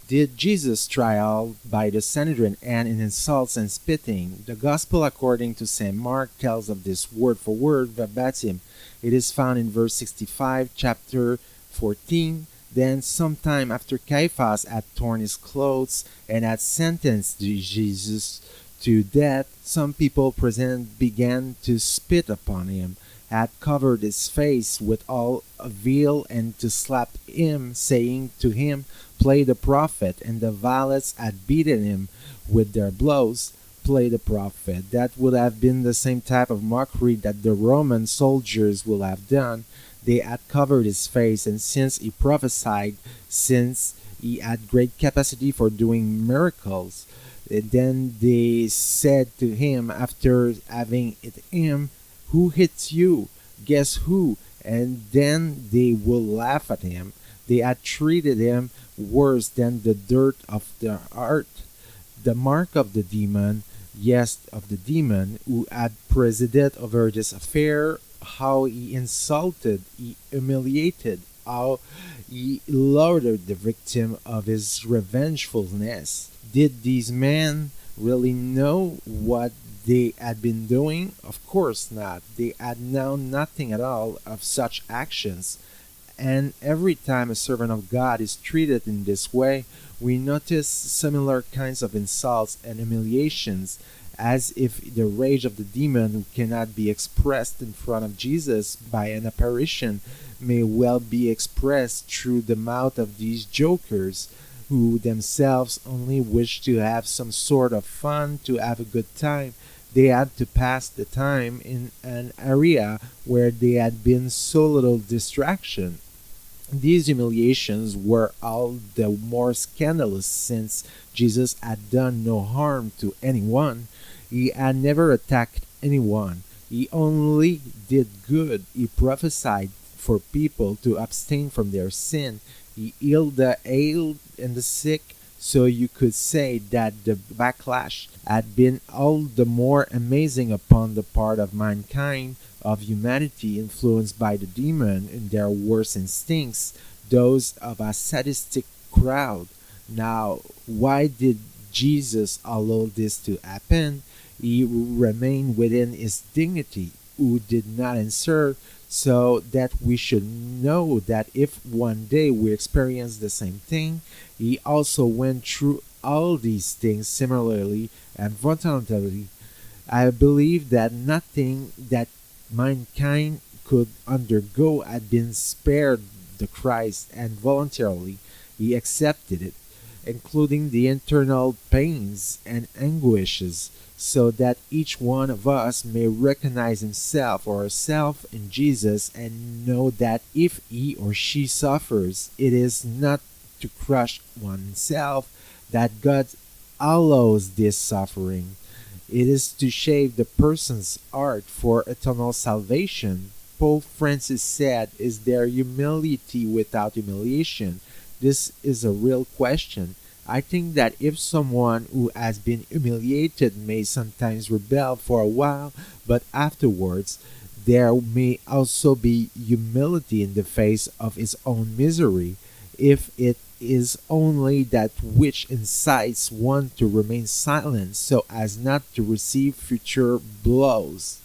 Did Jesus' trial by the Sanhedrin end in insults and spitting? The Gospel according to St. Mark tells of this word for word, verbatim. It is found in verse 65, chapter 14. Then, sometime after Caiaphas had torn his clothes and had sentenced Jesus to death, some people present began to spit upon him, had covered his face with all a veil, and to slap him, saying to him, "Play the prophet." And the valets had beaten him with their blows. Play the prophet. That would have been the same type of mockery that the Roman soldiers would have done. They had covered his face, and since he prophesied, since he had great capacity for doing miracles, then they said to him, after having hit him, "Who hits you? Guess who?" And then they will laugh at him. They had treated him worse than the dirt of the heart. The mark of the demon, yes, of the demon, who had presided over this affair, how he insulted, he humiliated, how he lowered the victim of his revengefulness. Did these men really know what they had been doing? Of course not. They had known nothing at all of such actions. And every time a servant of God is treated in this way, we notice similar kinds of insults and humiliations, as if the rage of the demon, who cannot be expressed in front of Jesus by an apparition, may well be expressed through the mouth of these jokers, who themselves only wish to have some sort of fun, to have a good time. They had to pass the time in an area where there had been so little distraction. These humiliations were all the more scandalous since Jesus had done no harm to anyone. He had never attacked anyone. He only did good. He prophesied for people to abstain from their sin. He healed the ill and the sick, so you could say that the backlash had been all the more amazing upon the part of mankind, of humanity influenced by the demon in their worst instincts, those of a sadistic crowd. Now, why did Jesus allow this to happen? He remained within his dignity, who did not answer, so that we should know that if one day we experience the same thing, he also went through all these things similarly and voluntarily. I believe that nothing that mankind could undergo had been spared the Christ, and voluntarily he accepted it, including the internal pains and anguishes, so that each one of us may recognize himself or herself in Jesus and know that if he or she suffers, it is not to crush oneself that God allows this suffering. It is to shape the person's heart for eternal salvation. Pope Francis said, "Is there humility without humiliation?" This is a real question. I think that if someone who has been humiliated may sometimes rebel for a while, but afterwards there may also be humility in the face of his own misery, if it is only that which incites one to remain silent so as not to receive future blows.